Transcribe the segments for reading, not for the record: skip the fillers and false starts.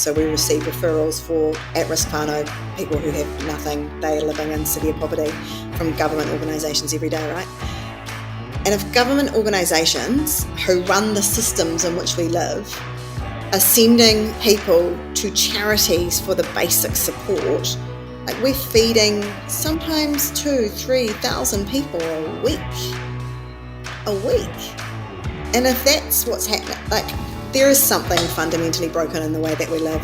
So we receive referrals for at-risk whānau, people who have nothing, they are living in severe poverty, from government organisations every day, right? And if government organisations who run the systems in which we live are sending people to charities for the basic support, like we're feeding sometimes 2,000-3,000 people a week. And if that's what's happening, like there is something fundamentally broken in the way that we live.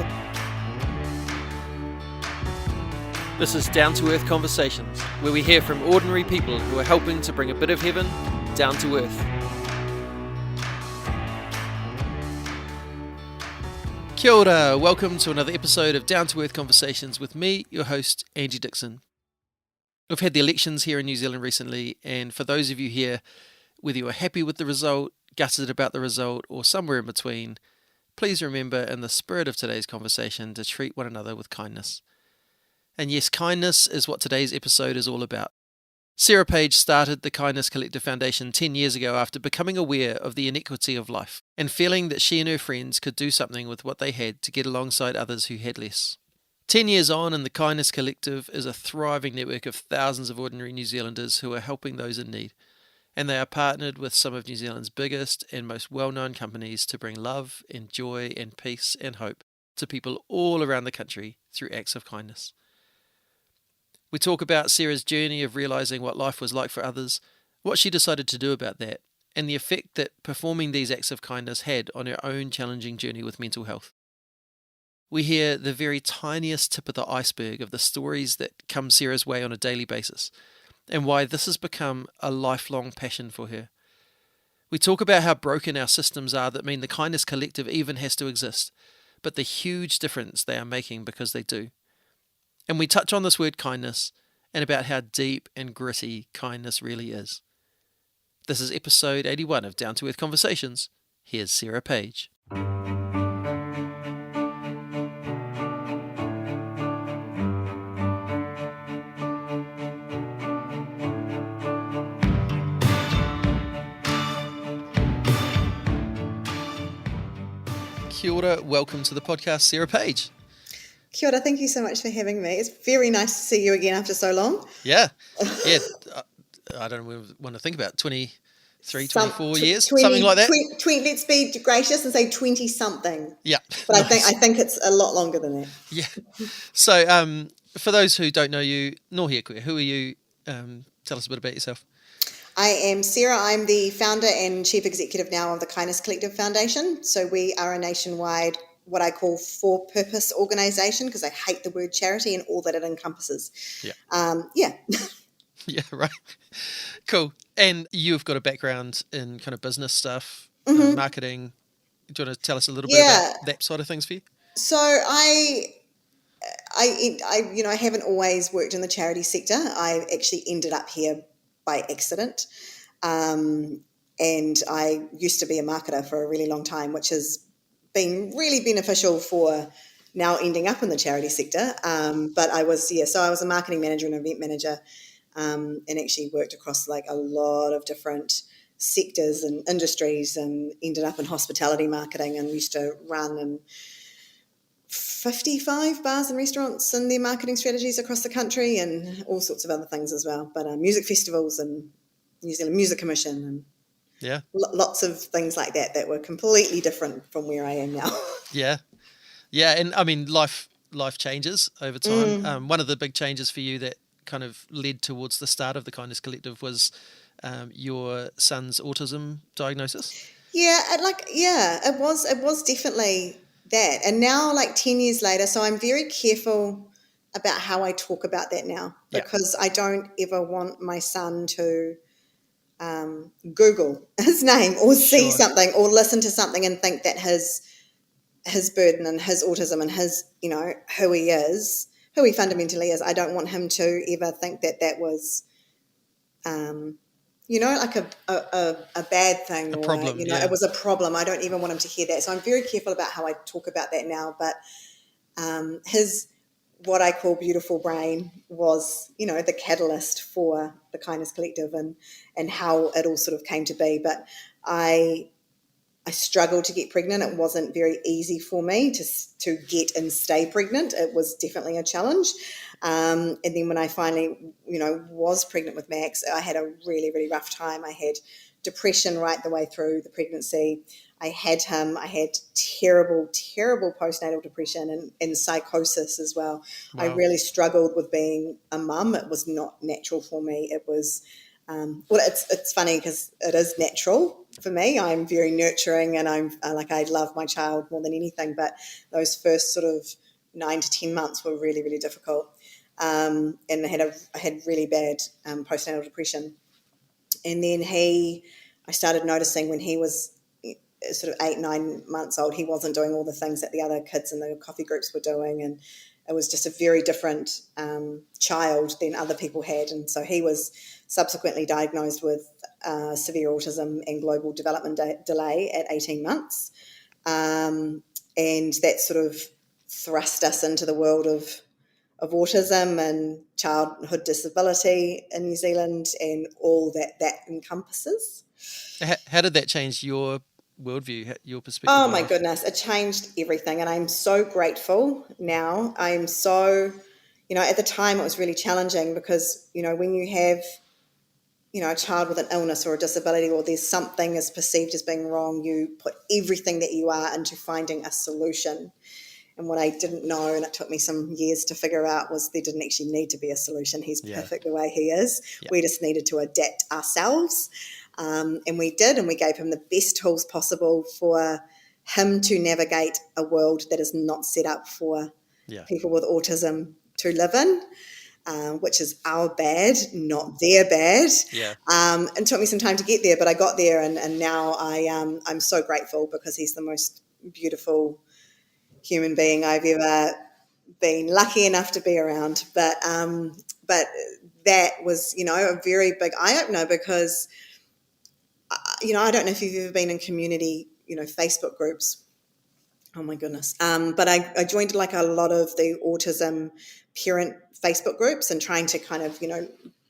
This is Down to Earth Conversations, where we hear from ordinary people who are helping to bring a bit of heaven down to earth. Kia ora, welcome to another episode of Down to Earth Conversations with me, your host, Angie Dixon. We've had the elections here in New Zealand recently, and for those of you here, whether you are happy with the result, gutted about the result, or somewhere in between, please remember in the spirit of today's conversation to treat one another with kindness. And yes, kindness is what today's episode is all about. Sarah Page started the Kindness Collective Foundation 10 years ago after becoming aware of the inequity of life and feeling that she and her friends could do something with what they had to get alongside others who had less. 10 years on, and the Kindness Collective is a thriving network of thousands of ordinary New Zealanders who are helping those in need. And they are partnered with some of New Zealand's biggest and most well-known companies to bring love and joy and peace and hope to people all around the country through acts of kindness. We talk about Sarah's journey of realising what life was like for others, what she decided to do about that, and the effect that performing these acts of kindness had on her own challenging journey with mental health. We hear the very tiniest tip of the iceberg of the stories that come Sarah's way on a daily basis, and why this has become a lifelong passion for her. We talk about how broken our systems are that mean the Kindness Collective even has to exist, but the huge difference they are making because they do. And we touch on this word kindness and about how deep and gritty kindness really is. This is episode 81 of Down to Earth Conversations. Here's Sarah Page. Kia ora, welcome to the podcast, Sarah Page. Kia ora, thank you so much for having me. It's very nice to see you again after so long. Yeah. I don't want to think about 23, 24 years, 20, something like that. Let's be gracious and say 20-something. Yeah. But nice. I think it's a lot longer than that. Yeah. So for those who don't know you, nor here, who are you? Tell us a bit about yourself. I am Sarah. I'm the founder and chief executive now of the Kindness Collective Foundation. So we are a nationwide, what I call for-purpose organisation, because I hate the word charity and all that it encompasses. Yeah. Yeah, right. Cool. And you've got a background in kind of business stuff, marketing. Do you want to tell us a little bit about that side of things for you? So I haven't always worked in the charity sector. I actually ended up here by accident. And I used to be a marketer for a really long time, which has been really beneficial for now ending up in the charity sector. But I was a marketing manager and event manager, and actually worked across like a lot of different sectors and industries, and ended up in hospitality marketing, and used to run 55 bars and restaurants and their marketing strategies across the country, and all sorts of other things as well. But music festivals and New Zealand Music Commission and lots of things like that were completely different from where I am now. Yeah. And I mean, life changes over time. One of the big changes for you that kind of led towards the start of the Kindness Collective was your son's autism diagnosis. It was definitely that. And now, like 10 years later, so I'm very careful about how I talk about that now, because I don't ever want my son to Google his name or see something or listen to something and think that his burden and his autism and his, who he is, who he fundamentally is. I don't want him to ever think that was, like a bad thing, a problem. It was a problem. I don't even want him to hear that. So I'm very careful about how I talk about that now. But his, what I call beautiful brain, was, the catalyst for the Kindness Collective and how it all sort of came to be. But I I struggled to get pregnant. It wasn't very easy for me to get and stay pregnant. It was definitely a challenge. And then when I finally, was pregnant with Max, I had a really, really rough time. I had depression right the way through the pregnancy. I had him. I had terrible, terrible postnatal depression and psychosis as well. I Wow. really struggled with being a mum. It was not natural for me. It was, it's funny because it is natural for me. I'm very nurturing, and I love my child more than anything. But those first sort of 9 to 10 months were really, really difficult. And I had really bad postnatal depression. And then I started noticing when he was sort of 8, 9 months old, he wasn't doing all the things that the other kids in the coffee groups were doing, and it was just a very different child than other people had. And so he was subsequently diagnosed with severe autism and global development delay at 18 months. And that sort of thrust us into the world of autism and childhood disability in New Zealand and all that encompasses. How did that change your worldview, your perspective Oh on my life? goodness, it changed everything. And I'm so grateful now. I'm so, at the time it was really challenging because, when you have, a child with an illness or a disability, or there's something is perceived as being wrong, you put everything that you are into finding a solution. And what I didn't know, and it took me some years to figure out, was there didn't actually need to be a solution. He's perfect the way he is. Yeah. We just needed to adapt ourselves. And we did, and we gave him the best tools possible for him to navigate a world that is not set up for people with autism to live in, which is our bad, not their bad. Yeah. It took me some time to get there, but I got there, and now I'm so grateful because he's the most beautiful human being I've ever been lucky enough to be around. But that was, a very big eye-opener because, I don't know if you've ever been in community, Facebook groups. Oh my goodness. But I joined like a lot of the autism parent Facebook groups and trying to kind of,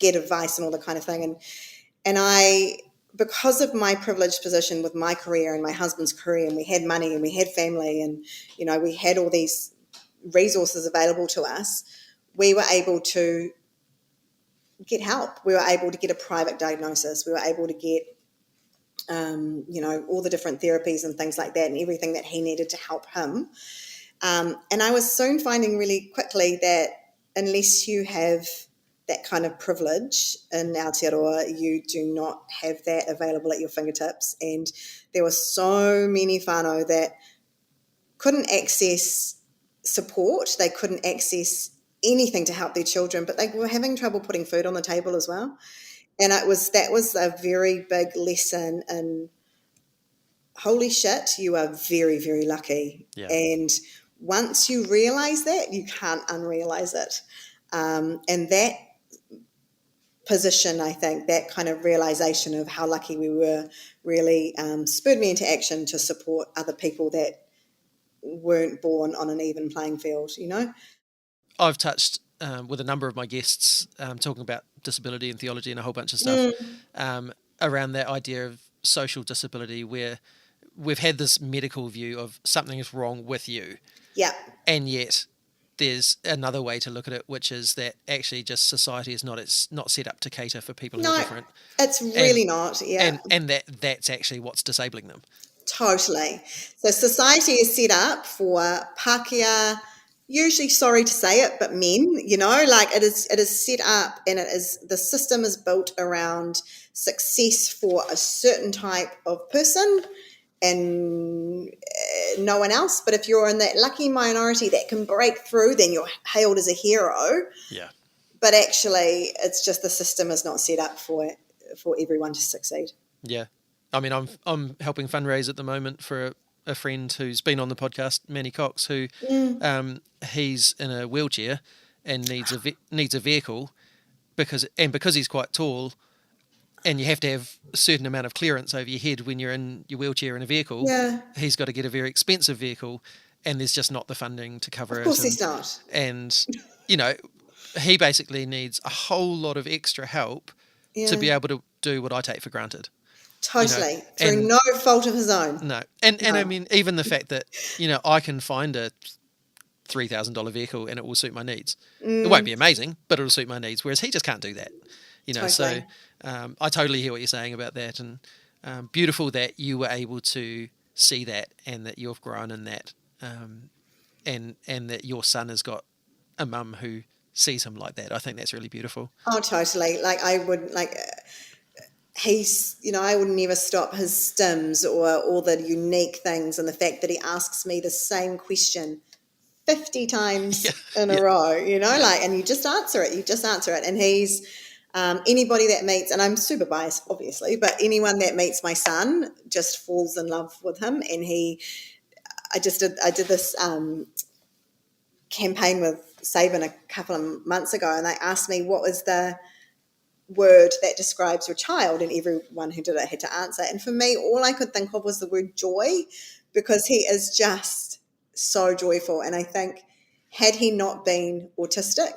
get advice and all that kind of thing. And I, because of my privileged position with my career and my husband's career, and we had money and we had family and, we had all these resources available to us, we were able to get help. We were able to get a private diagnosis. We were able to get, all the different therapies and things like that and everything that he needed to help him. And I was soon finding really quickly that unless you have that kind of privilege in Aotearoa, you do not have that available at your fingertips. And there were so many whānau that couldn't access support. They couldn't access anything to help their children, but they were having trouble putting food on the table as well. And that was a very big lesson in, holy shit, you are very, very lucky. Yeah. And once you realize that, you can't unrealize it. And that position, I think, that kind of realization of how lucky we were really spurred me into action to support other people that weren't born on an even playing field, I've touched with a number of my guests talking about disability and theology and a whole bunch of stuff around that idea of social disability, where we've had this medical view of something is wrong with you. Yeah. And yet there's another way to look at it, which is that actually just society is not set up to cater for people who are different. It's really not. Yeah. And that's actually what's disabling them. Totally. So society is set up for Pākehā, usually, sorry to say it, but men, it is set up, and the system is built around success for a certain type of person and no one else. But if you're in that lucky minority that can break through, then you're hailed as a hero. Yeah. But actually, it's just the system is not set up for everyone to succeed. Yeah. I mean, I'm helping fundraise at the moment for a friend who's been on the podcast, Manny Cox, who he's in a wheelchair and needs a vehicle because he's quite tall, and you have to have a certain amount of clearance over your head when you're in your wheelchair in a vehicle. Yeah. He's got to get a very expensive vehicle, and there's just not the funding to cover it. Of course he's not. And, he basically needs a whole lot of extra help to be able to do what I take for granted. Totally. Through and no fault of his own. no, and I No. mean, even the fact that, I can find a $3,000 vehicle and it will suit my needs. It won't be amazing, but it'll suit my needs. Whereas he just can't do that, So Totally. I totally hear what you're saying about that, and beautiful that you were able to see that and that you've grown in that, and that your son has got a mum who sees him like that. I think that's really beautiful. Oh, totally. Like I would like he's, I would never stop his stims or all the unique things, and the fact that he asks me the same question 50 Yeah, times in a yeah, row, yeah, like, and you just answer it. And he's, anybody that meets, and I'm super biased, obviously, but anyone that meets my son just falls in love with him. And I did this campaign with Saban a couple of months ago, and they asked me what was the word that describes your child, and everyone who did it had to answer. And for me, all I could think of was the word joy, because he is just so joyful. And I think, had he not been autistic,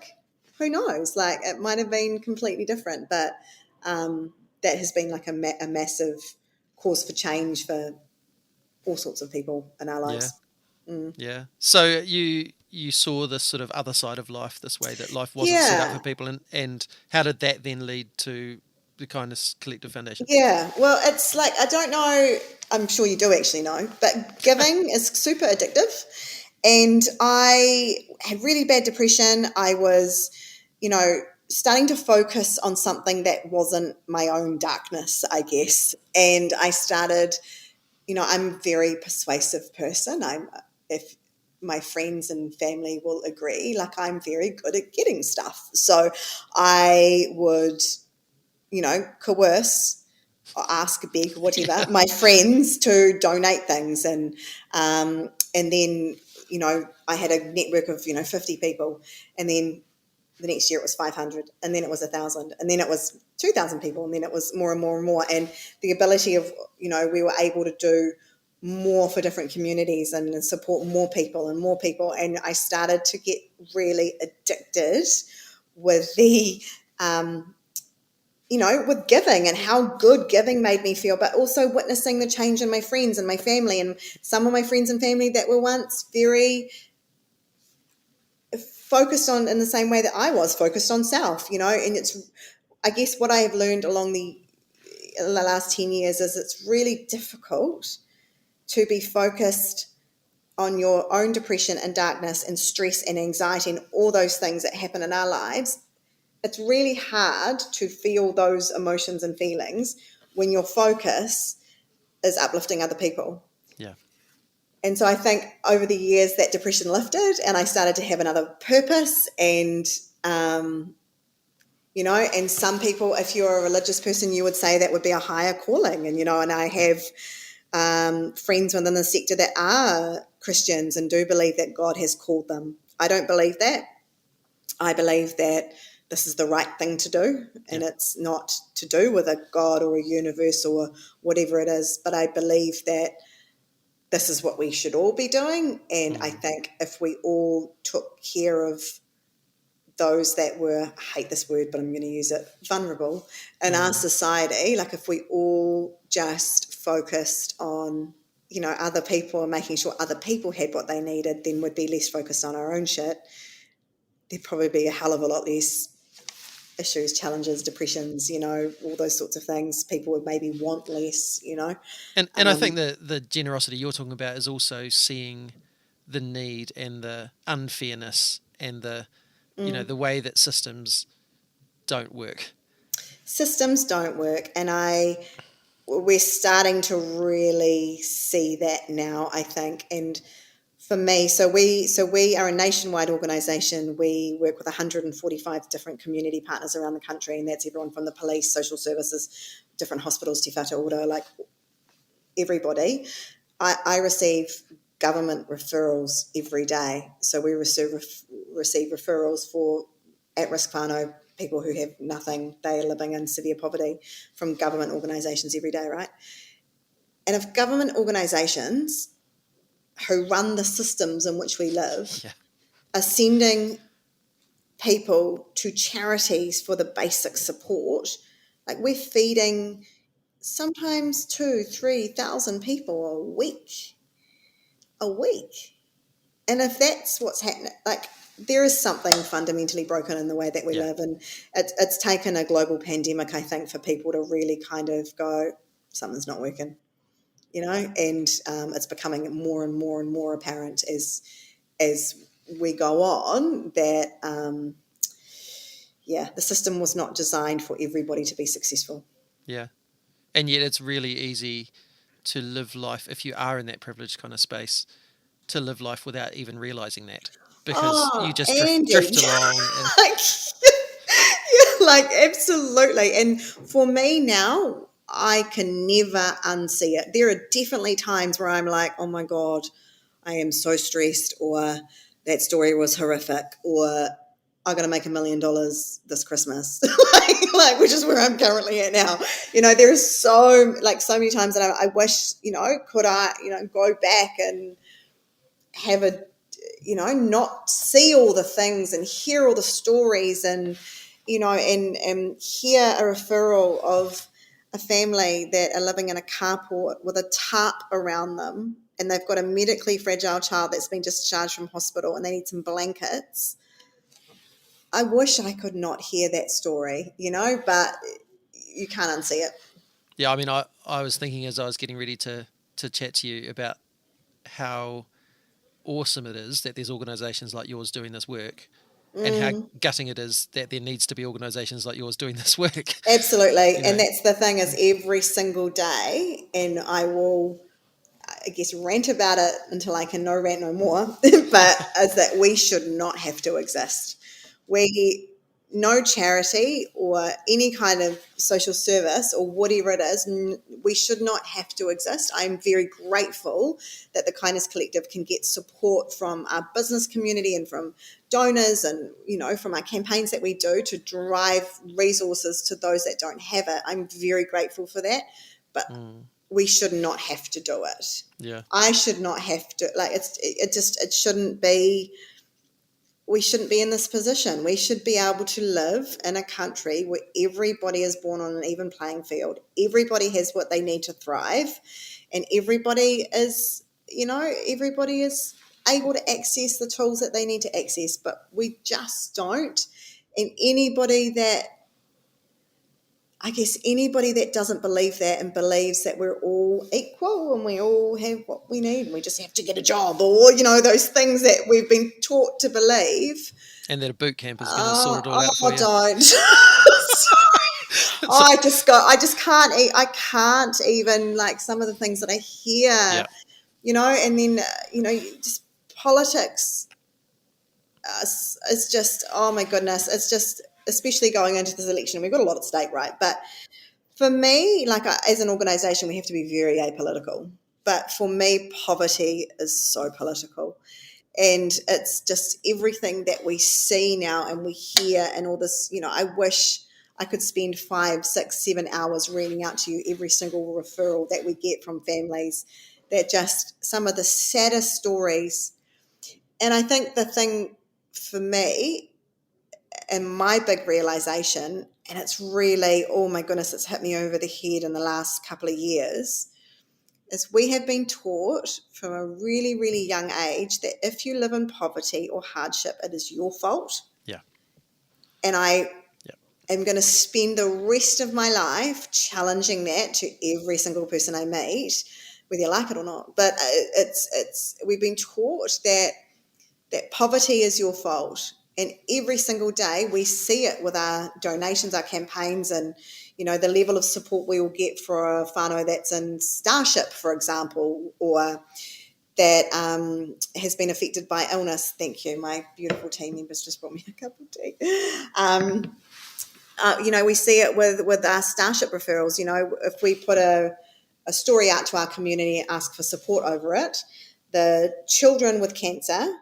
who knows? Like, it might have been completely different. But that has been like a massive cause for change for all sorts of people in our yeah, lives. yeah. So you saw this sort of other side of life, this way that life wasn't set up for Yeah. people, and how did that then lead to the Kindness Collective Foundation? Yeah, well, it's like, I don't know, I'm sure you do actually know, but giving is super addictive. And I had really bad depression. I was, starting to focus on something that wasn't my own darkness, I guess. And I started, I'm a very persuasive person. If my friends and family will agree, like, I'm very good at getting stuff. So I would, coerce or ask, beg, whatever, Yeah, my friends to donate things. And then, I had a network of, 50 people. And then the next year it was 500, and then it was 1,000, and then it was 2,000 people, and then it was more and more and more. And the ability of, we were able to do more for different communities and support more people and more people. And I started to get really addicted with the, with giving, and how good giving made me feel, but also witnessing the change in my friends and my family, and some of my friends and family that were once very focused on, in the same way that I was focused on self, and it's, I guess what I have learned along the last 10 years is it's really difficult to be focused on your own depression and darkness and stress and anxiety and all those things that happen in our lives. It's really hard to feel those emotions and feelings when your focus is uplifting other people. yeah, And so I think over the years that depression lifted, and I started to have another purpose. And, and some people, if you're a religious person, you would say that would be a higher calling. And, and I have friends within the sector that are Christians and do believe that God has called them. I don't believe that. I believe that this is the right thing to do, yeah, and it's not to do with a God or a universe or whatever it is, but I believe that this is what we should all be doing. And I think if we all took care of those that were, I hate this word, but I'm going to use it, vulnerable in our society, like if we all just focused on, other people and making sure other people had what they needed, then we'd be less focused on our own shit. There'd probably be a hell of a lot less issues, challenges, depressions, all those sorts of things. People would maybe want less, and I think the generosity you're talking about is also seeing the need and the unfairness and the the way that systems don't work. Systems don't work. And we're starting to really see that now, I think. And for me, so we are a nationwide organisation. We work with 145 different community partners around the country, and that's everyone from the police, social services, different hospitals, Te Whatu Ora, like everybody. I receive government referrals every day. So we receive referrals for at-risk whānau, people who have nothing, they are living in severe poverty, from government organisations every day, right? And if government organisations who run the systems in which we live Yeah, are sending people to charities for the basic support, like we're feeding sometimes 2,000-3,000 people a week. And if that's what's happening, like, there is something fundamentally broken in the way that we live, and it's taken a global pandemic, I think, for people to really kind of go, something's not working, and it's becoming more and more and more apparent as we go on that the system was not designed for everybody to be successful. Yeah. And yet it's really easy to live life, if you are in that privileged kind of space, to live life without even realizing that, because you just drift along. And like, absolutely. And for me now, I can never unsee it. There are definitely times where I'm like, oh my God, I am so stressed, or that story was horrific, or I'm going to make $1 million this Christmas, like, which is where I'm currently at now. There's so many times that I wish, could I, go back and have not see all the things and hear all the stories, and, and hear a referral of a family that are living in a carport with a tarp around them, and they've got a medically fragile child that's been discharged from hospital and they need some blankets. I wish I could not hear that story, but you can't unsee it. Yeah, I mean, I was thinking as I was getting ready to chat to you about how awesome it is that there's organisations like yours doing this work, and how gutting it is that there needs to be organisations like yours doing this work. Absolutely. And that's the thing, is every single day, and I will, I guess, rant about it until I can no rant no more, but is that we should not have to exist. No charity or any kind of social service or whatever it is, we should not have to exist. I'm very grateful that the Kindness Collective can get support from our business community and from donors, and from our campaigns that we do to drive resources to those that don't have it. I'm very grateful for that, but we should not have to do it. Yeah, I should not have to, it shouldn't be. We shouldn't be in this position. We should be able to live in a country where everybody is born on an even playing field. Everybody has what they need to thrive, and everybody is able to access the tools that they need to access, but we just don't. And anybody that doesn't believe that, and believes that we're all equal and we all have what we need and we just have to get a job, or, those things that we've been taught to believe. and that a boot camp is going to sort it all out for you. Don't. I can't even, some of the things that I hear, and then, just politics. It's just, oh my goodness, it's just, especially going into this election, we've got a lot at stake, right? But for me, as an organisation, we have to be very apolitical. But for me, poverty is so political. And it's just everything that we see now and we hear, and all this, I wish I could spend 5, 6, 7 hours reading out to you every single referral that we get from families, that just some of the saddest stories. And I think the thing for me, and my big realization, and it's really, oh my goodness, it's hit me over the head in the last couple of years, is we have been taught from a really, really young age that if you live in poverty or hardship, it is your fault. Yeah. And I am going to spend the rest of my life challenging that to every single person I meet, whether you like it or not. But we've been taught that poverty is your fault. And every single day we see it with our donations, our campaigns, and, the level of support we will get for a whānau that's in Starship, for example, or that has been affected by illness. Thank you. My beautiful team members just brought me a cup of tea. We see it with our Starship referrals. If we put a story out to our community and ask for support over it, the children with cancer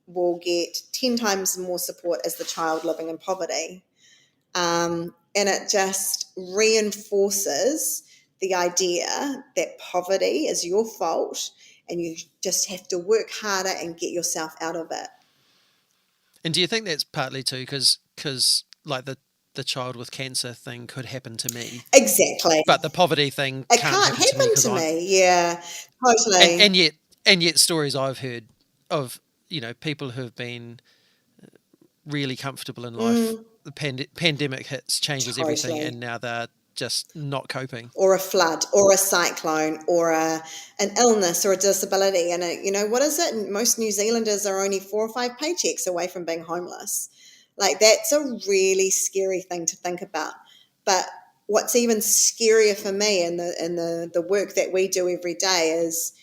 will get 10 times more support as the child living in poverty. And it just reinforces the idea that poverty is your fault and you just have to work harder and get yourself out of it. And do you think that's partly too because the child with cancer thing could happen to me, Exactly. but the poverty thing It can't can't happen to me happen because to I'm me. Yeah, and totally. and yet stories I've heard of people who've been really comfortable in life. Mm, The pandemic hits, changes everything, totally. and now they're just not coping. Or a flood or a cyclone or an illness or a disability. And, what is it? Most New Zealanders are only 4 or 5 paychecks away from being homeless. Like, that's a really scary thing to think about. But what's even scarier for me in the work that we do every day is,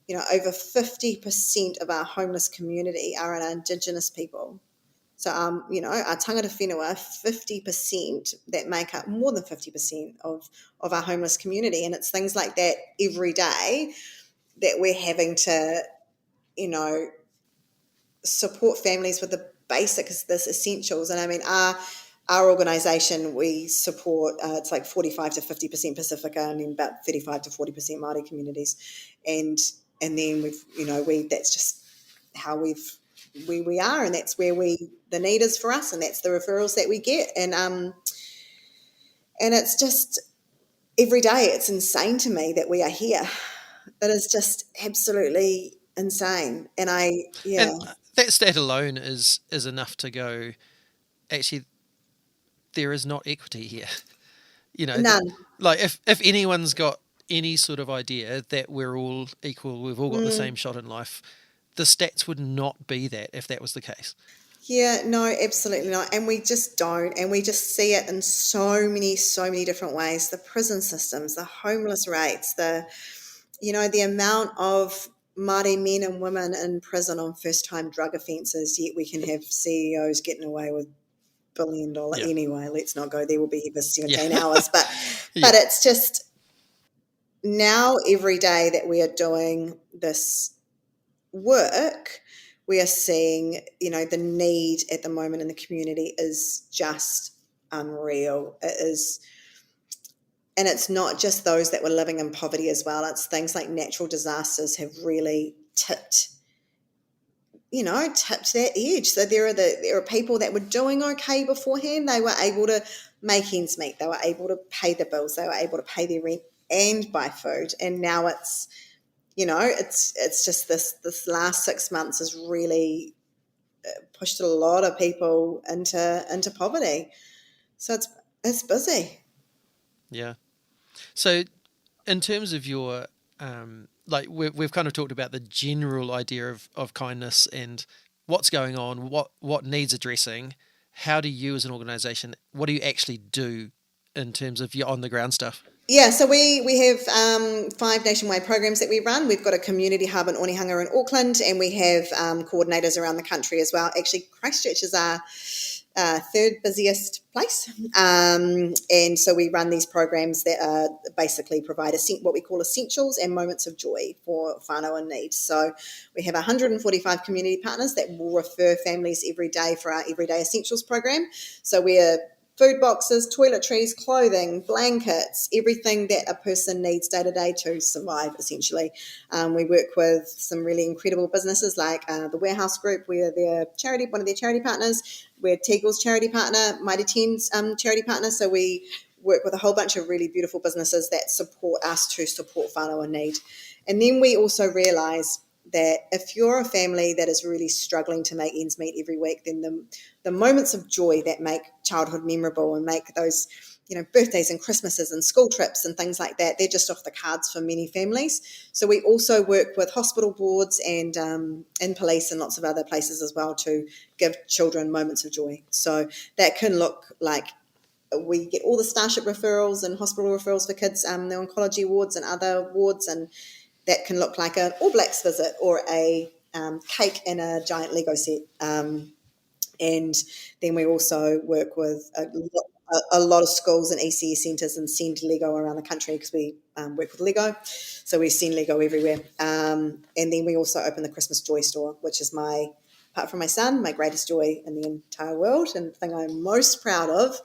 over 50% of our homeless community are our Indigenous people. So, our tangata whenua, 50% that make up more than 50% of our homeless community. And it's things like that every day that we're having to, you know, support families with the basics, this essentials. And I mean, our organisation, we support, it's like 45 to 50% Pacifica and then about 35 to 40% Māori communities. And then that's just how we are, and that's where the need is for us, and that's the referrals that we get. And it's just every day it's insane to me that we are here. It is just absolutely insane. And And that stat alone is enough to go, actually, there is not equity here. You know, none. like if anyone's got any sort of idea that we're all equal, we've all got the same shot in life, the stats would not be that if that was the case. Yeah, no, absolutely not. And we just don't. And we just see it in so many different ways. The prison systems, the homeless rates, the amount of Māori men and women in prison on first-time drug offences, yet we can have CEOs getting away with $1 billion. Yeah. Anyway, let's not go there. We'll be here for 17 Yeah. hours. But Yeah. but it's just now every day that we are doing this work, we are seeing, the need at the moment in the community is just unreal. It is. And it's not just those that were living in poverty as well. It's things like natural disasters have really tipped that edge. So there are people that were doing okay beforehand. They were able to make ends meet. They were able to pay the bills. They were able to pay their rent and buy food. And now it's just this last 6 months has really pushed a lot of people into poverty. So it's busy. Yeah. So, in terms of your, like we've kind of talked about the general idea of kindness and what's going on, what needs addressing. How do you, as an organisation, what do you actually do in terms of your on the ground stuff? Yeah, so we have 5 nationwide programs that we run. We've got a community hub in Onehunga in Auckland, and we have coordinators around the country as well. Actually, Christchurch is our third busiest place. And so we run these programs that basically provide what we call essentials and moments of joy for whānau in need. So we have 145 community partners that will refer families every day for our Everyday Essentials program. So we're food boxes, toiletries, clothing, blankets, everything that a person needs day to day to survive, essentially. We work with some really incredible businesses like the Warehouse Group. We're one of their charity partners. We're Teagle's charity partner, Mighty Ten's charity partner. So we work with a whole bunch of really beautiful businesses that support us to support whānau in need. And then we also realise that if you're a family that is really struggling to make ends meet every week, then the moments of joy that make childhood memorable and make those, birthdays and Christmases and school trips and things like that, they're just off the cards for many families. So we also work with hospital boards and police and lots of other places as well to give children moments of joy. So that can look like we get all the Starship referrals and hospital referrals for kids, the oncology wards and other wards, and that can look like an All Blacks visit or a cake and a giant Lego set. And then we also work with a lot of schools and ECS centres and send Lego around the country because we work with Lego. So we send Lego everywhere. And then we also open the Christmas Joy Store, which is apart from my son, my greatest joy in the entire world and the thing I'm most proud of.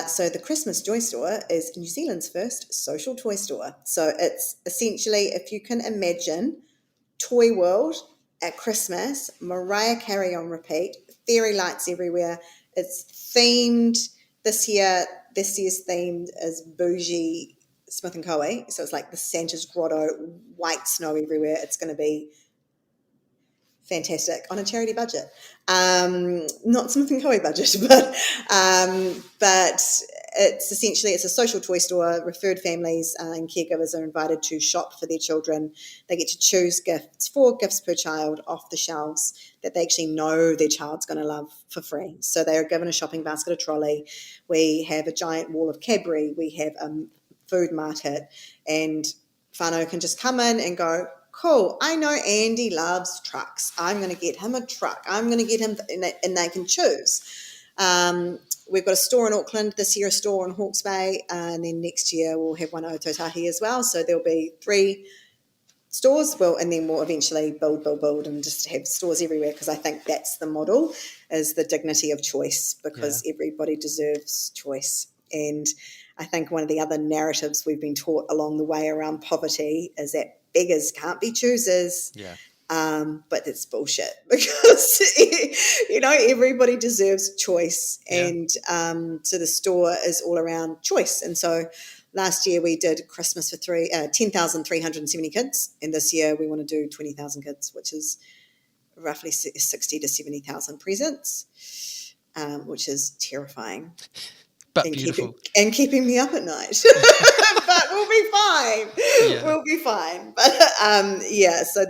So the Christmas Joy Store is New Zealand's first social toy store. So it's essentially, if you can imagine, Toy World at Christmas, Mariah Carey on repeat, fairy lights everywhere. It's themed. this year's theme is bougie Smith and Co. So it's like the Santa's Grotto, white snow everywhere. It's going to be fantastic on a charity budget. Not Smith and Co. budget, but it's a social toy store. Referred families and caregivers are invited to shop for their children. They get to choose gifts, 4 gifts per child off the shelves that they actually know their child's going to love for free. So they are given a shopping basket, a trolley. We have a giant wall of Cadbury. We have a food market, and whānau can just come in and go, cool, I know Andy loves trucks. I'm going to get him a truck. I'm going to get him, and they can choose. We've got a store in Auckland this year, a store in Hawke's Bay, and then next year we'll have one at Otautahi as well. So there'll be 3 stores, and then we'll eventually build and just have stores everywhere, because I think that's the model, is the dignity of choice, because everybody deserves choice. And I think one of the other narratives we've been taught along the way around poverty is that beggars can't be choosers. Yeah. But that's bullshit, because everybody deserves choice, and so the store is all around choice. And so last year we did Christmas for 10,370 kids, and this year we want to do 20,000 kids, which is roughly 60 to 70,000 presents, which is terrifying. But beautiful. Keeping me up at night. But we'll be fine. Yeah. We'll be fine. But so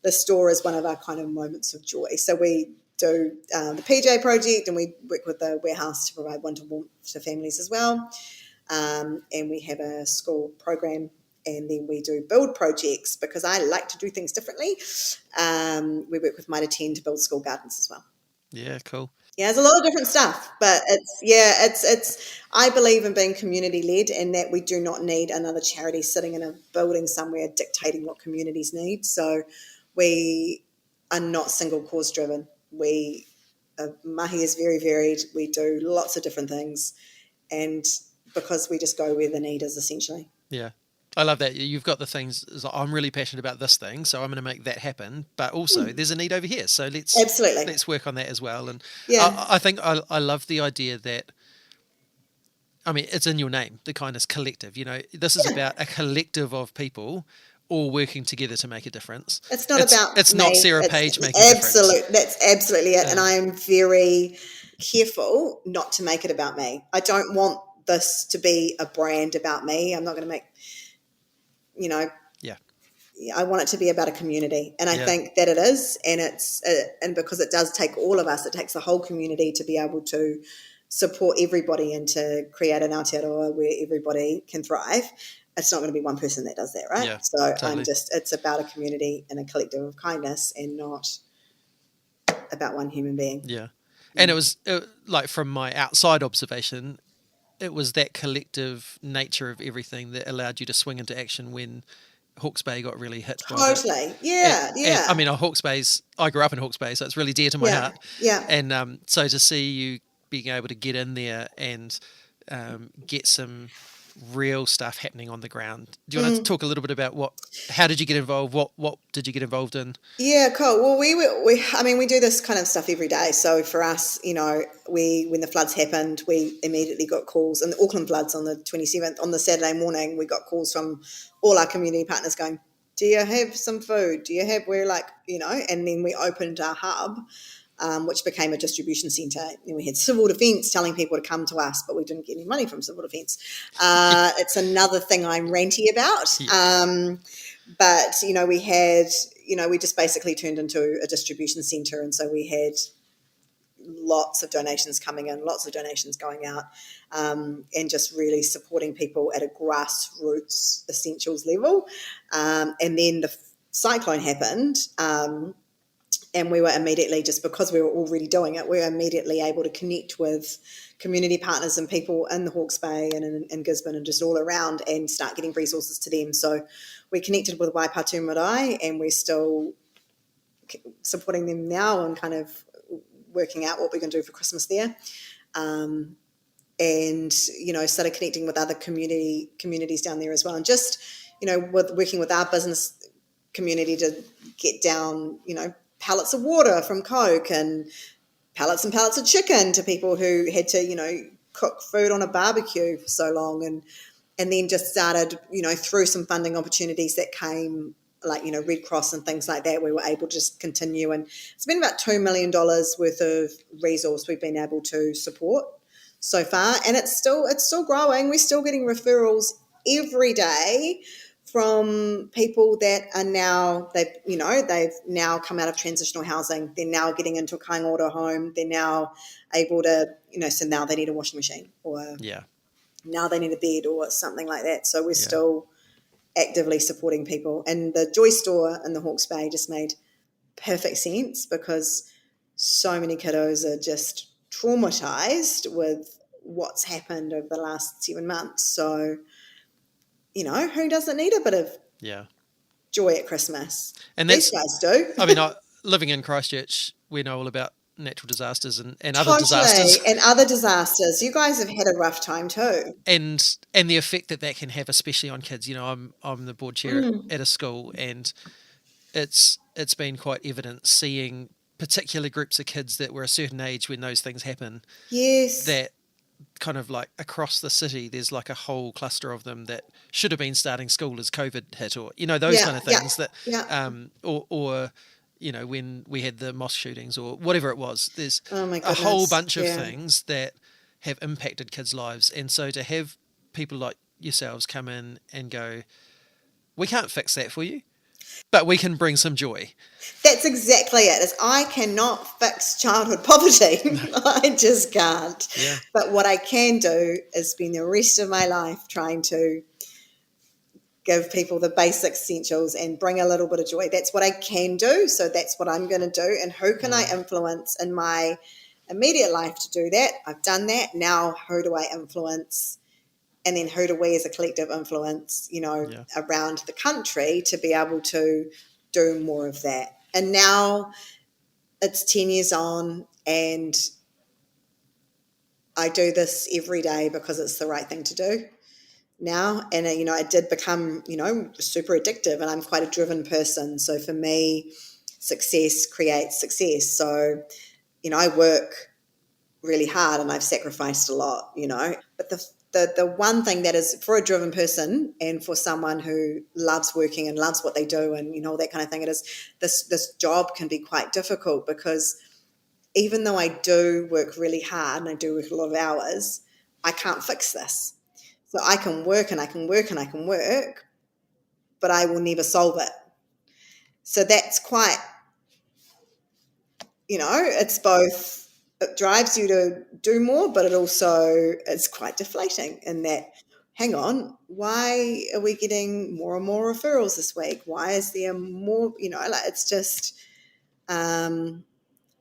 the store is one of our kind of moments of joy. So we do the PJ project, and we work with the warehouse to provide one-to-one to families as well. And we have a school program, and then we do build projects, because I like to do things differently. We work with Mitre 10 to build school gardens as well. Yeah, cool. Yeah, there's a lot of different stuff, but it's I believe in being community led, and that we do not need another charity sitting in a building somewhere dictating what communities need. So we are not single cause driven. Mahi is very varied. We do lots of different things, and because we just go where the need is, essentially. Yeah. I love that. You've got the things, I'm really passionate about this thing, so I'm going to make that happen. But also, there's a need over here, so let's work on that as well. And I think I love the idea that, I mean, it's in your name, the Kindness Collective. This is about a collective of people all working together to make a difference. It's not about It's me. not Sarah Page making a difference. That's absolutely it. And I am very careful not to make it about me. I don't want this to be a brand about me. I'm not going to make... I want it to be about a community, and I think that it is, and and because it does take all of us, it takes the whole community to be able to support everybody and to create an Aotearoa where everybody can thrive. It's not going to be one person that does that, right? Yeah, so totally. It's about a community and a collective of kindness, and not about one human being. Yeah, and it was like, from my outside observation, it was that collective nature of everything that allowed you to swing into action when Hawke's Bay got really hit. Totally, and, I mean, I grew up in Hawke's Bay, so it's really dear to my heart. Yeah. And so to see you being able to get in there and get some real stuff happening on the ground. Do you want to talk a little bit about how did you get involved? What did you get involved in? Yeah, cool. Well, we do this kind of stuff every day. So for us, when the floods happened, we immediately got calls, and the Auckland floods on the 27th, on the Saturday morning, we got calls from all our community partners going, do you have some food? Do you have, and then we opened our hub, which became a distribution centre. And we had civil defence telling people to come to us, but we didn't get any money from civil defence. It's another thing I'm ranty about. Yeah. But, we had, we just basically turned into a distribution centre. And so we had lots of donations coming in, lots of donations going out, and just really supporting people at a grassroots essentials level. And then the cyclone happened, and we were immediately, just because we were already doing it, we were immediately able to connect with community partners and people in the Hawke's Bay and in Gisborne and just all around, and start getting resources to them. So we connected with Waipatu Marae, and we're still supporting them now and kind of working out what we're going to do for Christmas there. And, started connecting with other communities down there as well. And just, with working with our business community to get down, pallets of water from Coke and pallets of chicken to people who had to, cook food on a barbecue for so long, and then just started, through some funding opportunities that came, like, Red Cross and things like that, we were able to just continue. And it's been about $2 million worth of resource we've been able to support so far. And it's still growing. We're still getting referrals every day from people that are now, they've now come out of transitional housing. They're now getting into a kind order home. They're now able to, so now they need a washing machine, or now they need a bed or something like that. So we're still actively supporting people. And the Joy Store in the Hawke's Bay just made perfect sense, because so many kiddos are just traumatized with what's happened over the last 7 months. So, who doesn't need a bit of joy at Christmas? And these guys do. I mean, living in Christchurch, we know all about natural disasters and other Totally. disasters. And other disasters. You guys have had a rough time too. And the effect that can have, especially on kids. I'm the board chair at a school, and it's been quite evident seeing particular groups of kids that were a certain age when those things happen. Yes. That kind of like across the city, there's like a whole cluster of them that should have been starting school as COVID hit, or those kind of things or when we had the mosque shootings or whatever it was. There's a whole bunch of things that have impacted kids' lives, and so to have people like yourselves come in and go, we can't fix that for you, but we can bring some joy. That's exactly it. I cannot fix childhood poverty. I just can't. Yeah. But what I can do is spend the rest of my life trying to give people the basic essentials and bring a little bit of joy. That's what I can do. So that's what I'm going to do. And who can I influence in my immediate life to do that? I've done that. Now, who do I influence? And then who do we as a collective influence, around the country to be able to do more of that? And now it's 10 years on, and I do this every day because it's the right thing to do now. And, it did become, super addictive, and I'm quite a driven person. So for me, success creates success. So, I work really hard and I've sacrificed a lot, but the one thing that is, for a driven person and for someone who loves working and loves what they do and, all that kind of thing, it is this job can be quite difficult, because even though I do work really hard and I do work a lot of hours, I can't fix this. So I can work and I can work and I can work, but I will never solve it. So that's quite, it's both, it drives you to do more, but it's quite deflating in that, hang on, why are we getting more and more referrals this week? Why is there more, it's just,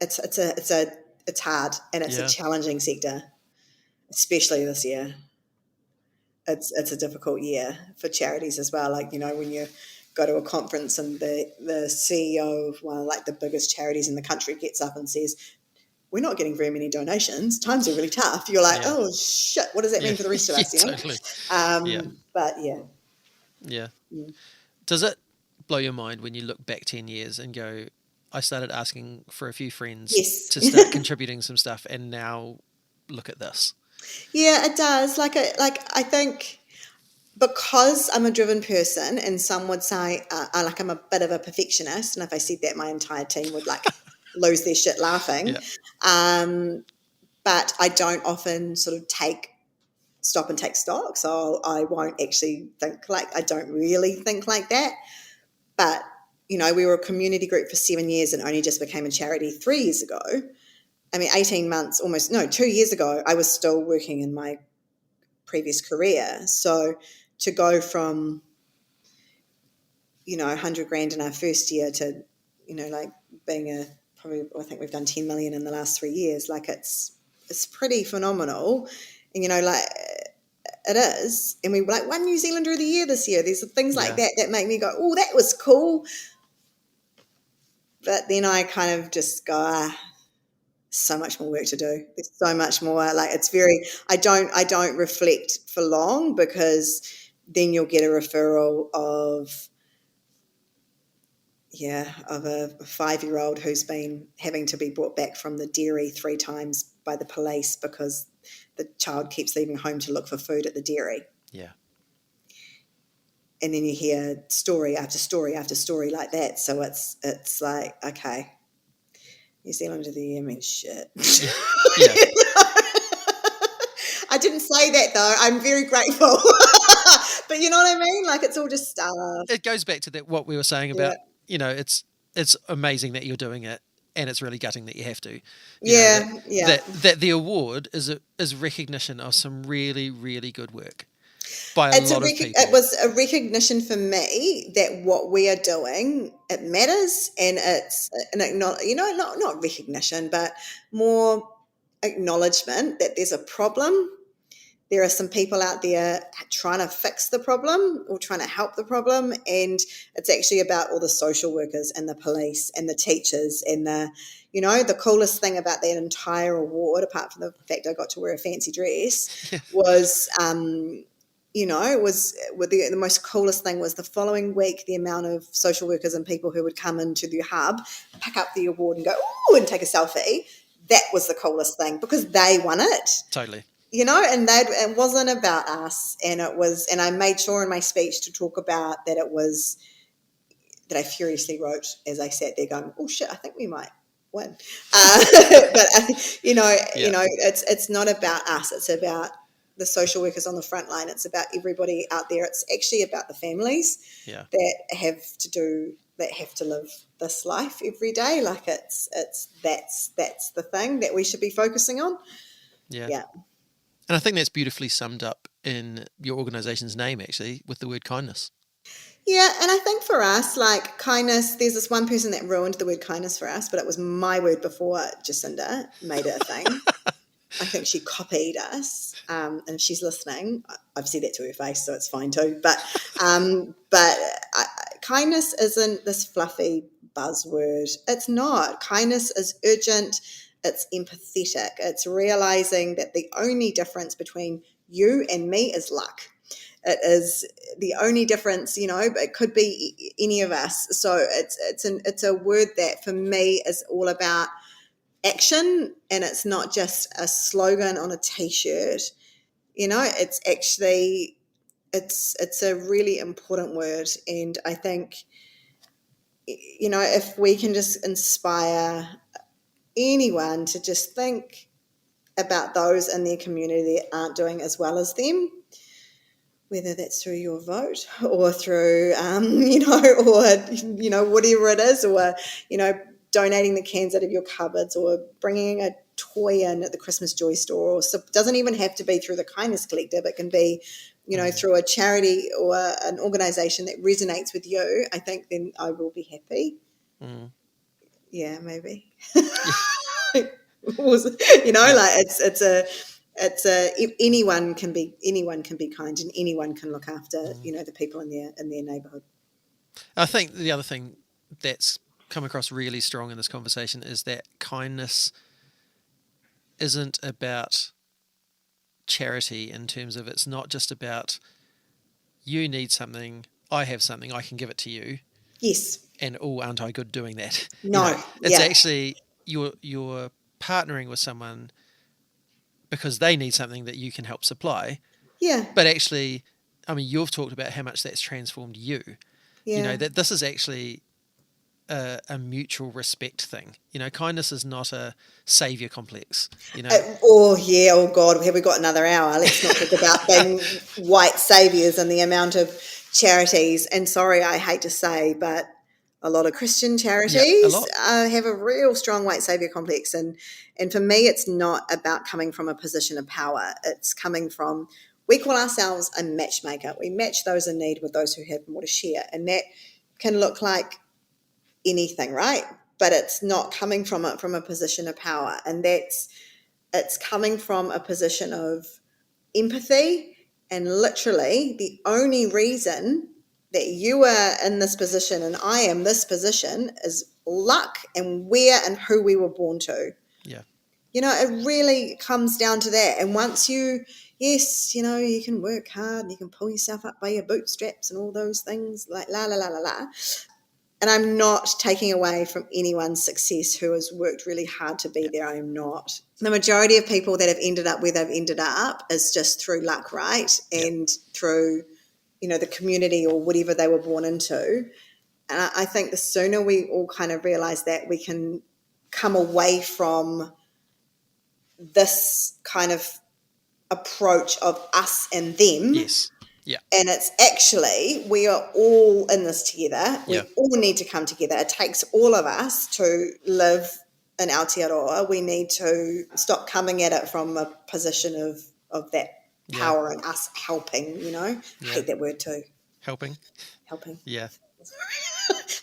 it's hard, and it's a challenging sector, especially this year. It's a difficult year for charities as well. Like, when you go to a conference and the CEO of one of like the biggest charities in the country gets up and says, we're not getting very many donations. Times are really tough. You're like, oh shit, what does that mean for the rest of us? Totally. But Does it blow your mind when you look back 10 years and go, I started asking for a few friends to start contributing some stuff, and now look at this? Yeah, it does. I think because I'm a driven person, and some would say I'm a bit of a perfectionist, and if I said that, my entire team would lose their shit laughing. But I don't often sort of stop and take stock, so I won't actually I don't really think like that. But, we were a community group for 7 years and only just became a charity 3 years ago. I mean, 18 months, 2 years ago, I was still working in my previous career. So to go from, 100 grand in our first year to, being I think we've done 10 million in the last 3 years. It's pretty phenomenal. And, it is. And we were one New Zealander of the year this year. There's things like that make me go, oh, that was cool. But then I kind of just go, so much more work to do. There's so much more. It's very, I don't reflect for long, because then you'll get a referral of a 5-year-old who's been having to be brought back from the dairy 3 times by the police because the child keeps leaving home to look for food at the dairy. Yeah. And then you hear story after story after story like that. So it's like, okay, New Zealand to the year means shit. Yeah. I didn't say that though. I'm very grateful. But you know what I mean? Like, it's all just stuff. It goes back to what we were saying about, it's amazing that you're doing it, and it's really gutting that you have to. That the award is recognition of some really, really good work by a lot of people. It was a recognition for me that what we are doing, it matters, and it's not recognition, but more acknowledgement that there's a problem. There are some people out there trying to fix the problem or trying to help the problem, and it's actually about all the social workers and the police and the teachers and the coolest thing about that entire award, apart from the fact I got to wear a fancy dress, was the most coolest thing was the following week, the amount of social workers and people who would come into the hub, pick up the award and go, ooh, and take a selfie. That was the coolest thing because they won it. Totally. And it wasn't about us. And I made sure in my speech to talk about that that I furiously wrote as I sat there going, oh shit, I think we might win. But it's not about us. It's about the social workers on the front line. It's about everybody out there. It's actually about the families that have to live this life every day. Like that's the thing that we should be focusing on. Yeah. And I think that's beautifully summed up in your organisation's name, actually, with the word kindness. Yeah, and I think for us, like kindness, there's this one person that ruined the word kindness for us, but it was my word before Jacinda made it a thing. I think she copied us, and if she's listening, I've said that to her face, so it's fine too. But kindness isn't this fluffy buzzword. It's not. Kindness is urgent. It's empathetic. It's realizing that the only difference between you and me is luck. It is the only difference, but it could be any of us. So it's a word that for me is all about action, and it's not just a slogan on a t-shirt. It's actually it's a really important word, and I think if we can just inspire anyone to just think about those in their community that aren't doing as well as them, whether that's through your vote or through, whatever it is, or, donating the cans out of your cupboards or bringing a toy in at the Christmas Joy store. Or so it doesn't even have to be through the Kindness Collective. It can be, through a charity or an organisation that resonates with you. I think then I will be happy. Mm. Yeah, maybe. Anyone can be kind, and anyone can look after the people in their neighbourhood. I think the other thing that's come across really strong in this conversation is that kindness isn't about charity, in terms of it's not just about you need something, I have something, I can give it to you. Yes. And aren't I good doing that? No. It's actually you're partnering with someone because they need something that you can help supply. Yeah. But actually, you've talked about how much that's transformed you. Yeah. That this is actually a mutual respect thing. Kindness is not a saviour complex. Oh God, have we got another hour? Let's not talk about being white saviours and the amount of charities. And sorry, I hate to say, but a lot of Christian charities have a real strong white saviour complex. And for me, it's not about coming from a position of power. It's coming from, we call ourselves a matchmaker. We match those in need with those who have more to share. And that can look like anything, right? But it's not coming from a position of power. And it's coming from a position of empathy. And literally the only reason that you are in this position and I am this position is luck and where and who we were born to. Yeah. It really comes down to that. And once you can work hard and you can pull yourself up by your bootstraps and all those things, like la, la, la, la, la. And I'm not taking away from anyone's success who has worked really hard to be there. I'm not. The majority of people that have ended up where they've ended up is just through luck, right? And through, the community or whatever they were born into. And I think the sooner we all kind of realise that, we can come away from this kind of approach of us and them. Yes. Yeah. And it's actually, we are all in this together. We all need to come together. It takes all of us to live in Aotearoa. We need to stop coming at it from a position of that power and us helping, I hate that word too. Helping. Yeah.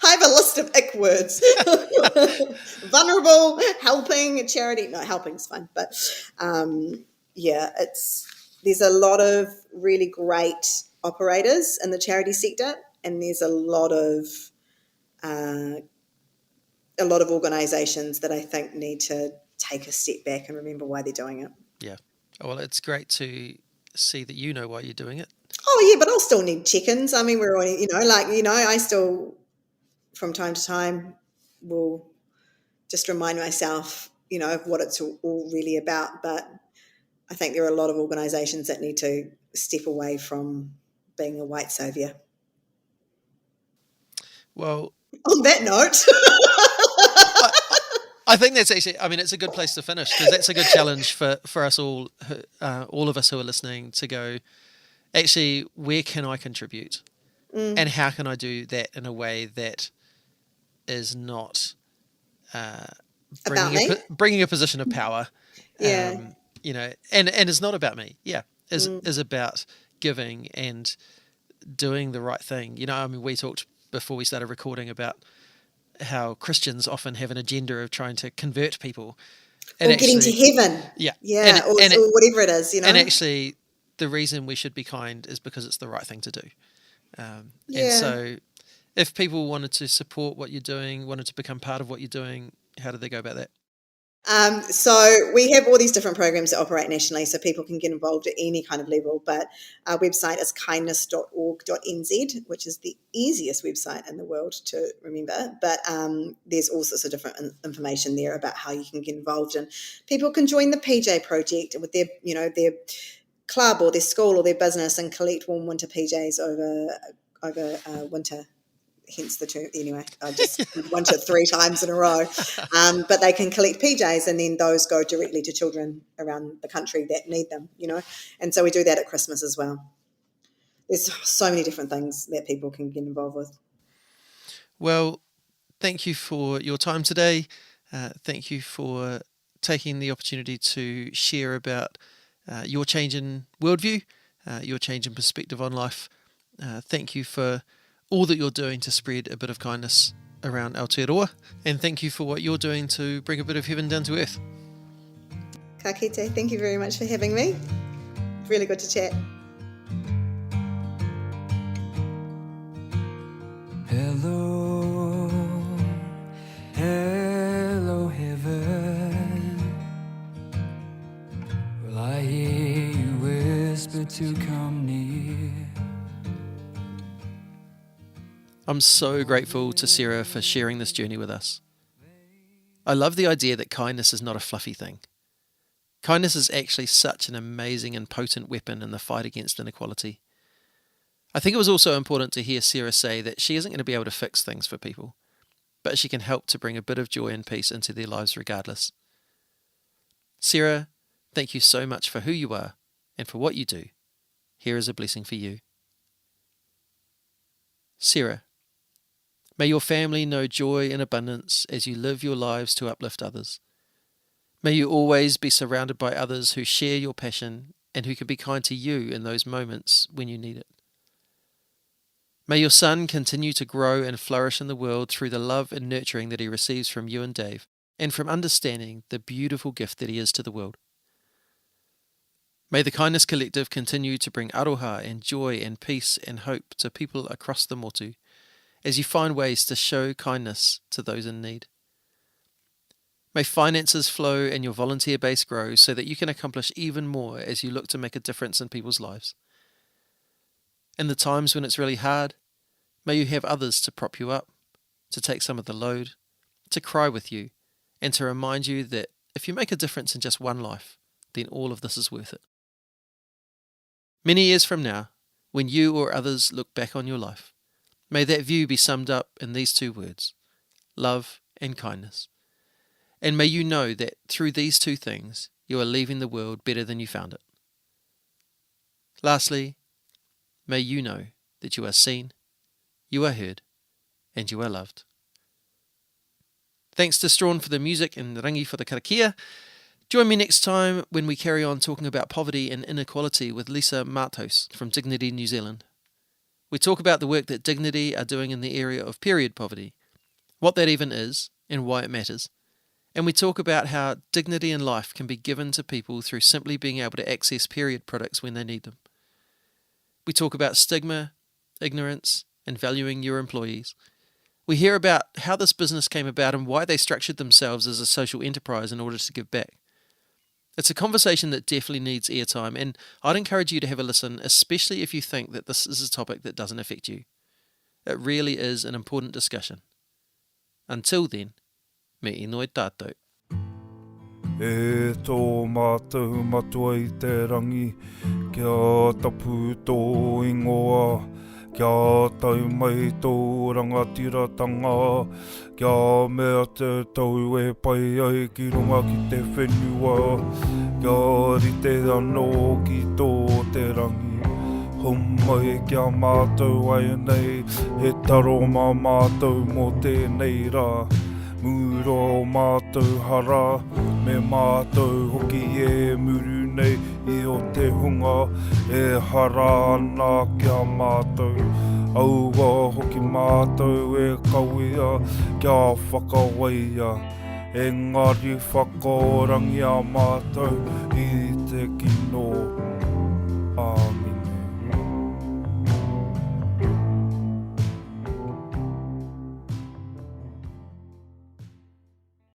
I have a list of ick words. Vulnerable, helping, charity. No, helping's fine. But there's a lot of really great operators in the charity sector, and there's a lot of organisations that I think need to take a step back and remember why they're doing it. Yeah. Well, it's great to see that you know why you're doing it. Oh, yeah, but I'll still need check-ins. I mean, we're only, I still, from time to time, will just remind myself, of what it's all really about. But I think there are a lot of organisations that need to step away from being a white saviour. Well, on that note, I think that's actually, it's a good place to finish, because that's a good challenge for us all of us who are listening, to go, actually, where can I contribute? And how can I do that in a way that is not bringing a position of power? And it's not about me. Is about giving and doing the right thing. We talked before we started recording about how Christians often have an agenda of trying to convert people. And or getting to heaven. Yeah. Or whatever it is, And actually, the reason we should be kind is because it's the right thing to do. And so if people wanted to support what you're doing, wanted to become part of what you're doing, how do they go about that? So we have all these different programs that operate nationally, so people can get involved at any kind of level, but our website is kindness.org.nz, which is the easiest website in the world to remember, but there's all sorts of different information there about how you can get involved, and people can join the PJ project with their club or their school or their business and collect warm winter PJs over winter. Hence the term. Anyway, I just went it 3 times in a row. But they can collect PJs, and then those go directly to children around the country that need them, And so we do that at Christmas as well. There's so many different things that people can get involved with. Well, thank you for your time today. Thank you for taking the opportunity to share about your change in worldview, your change in perspective on life. Thank you for all that you're doing to spread a bit of kindness around Aotearoa, and thank you for what you're doing to bring a bit of heaven down to earth. Ka kite, thank you very much for having me. Really good to chat. Hello, hello heaven. Will I hear you whisper to come near? I'm so grateful to Sarah for sharing this journey with us. I love the idea that kindness is not a fluffy thing. Kindness is actually such an amazing and potent weapon in the fight against inequality. I think it was also important to hear Sarah say that she isn't going to be able to fix things for people, but she can help to bring a bit of joy and peace into their lives regardless. Sarah, thank you so much for who you are and for what you do. Here is a blessing for you. Sarah, may your family know joy and abundance as you live your lives to uplift others. May you always be surrounded by others who share your passion and who can be kind to you in those moments when you need it. May your son continue to grow and flourish in the world through the love and nurturing that he receives from you and Dave, and from understanding the beautiful gift that he is to the world. May the Kindness Collective continue to bring aroha and joy and peace and hope to people across the motu, as you find ways to show kindness to those in need. May finances flow and your volunteer base grow so that you can accomplish even more as you look to make a difference in people's lives. In the times when it's really hard, may you have others to prop you up, to take some of the load, to cry with you, and to remind you that if you make a difference in just one life, then all of this is worth it. Many years from now, when you or others look back on your life, may that view be summed up in these two words, love and kindness. And may you know that through these two things, you are leaving the world better than you found it. Lastly, may you know that you are seen, you are heard, and you are loved. Thanks to Strawn for the music and Rangi for the karakia. Join me next time when we carry on talking about poverty and inequality with Lisa Martos from Dignity New Zealand. We talk about the work that Dignity are doing in the area of period poverty, what that even is and why it matters. And we talk about how dignity in life can be given to people through simply being able to access period products when they need them. We talk about stigma, ignorance, and valuing your employees. We hear about how this business came about and why they structured themselves as a social enterprise in order to give back. It's a conversation that definitely needs airtime, and I'd encourage you to have a listen, especially if you think that this is a topic that doesn't affect you. It really is an important discussion. Until then, me inoi tātou. E tō mātou matua I te rangi, kia tapu tō ingoa, kia tau mai tō rangatiratanga, kia mea te tau e pai ai ki runga ki te whenua, kia rite anō ki tō te rangi. Humai kia mātou ai nei, he taro mā mātou mō tēnei rā. Muro o mātou hara, me mātou hoki e muru nei I o te hunga, e hara ana kia mātou. Aua hoki mātou e kawea, kia whakawaia. Engari whakaorangi a mātou I te kino. Amen.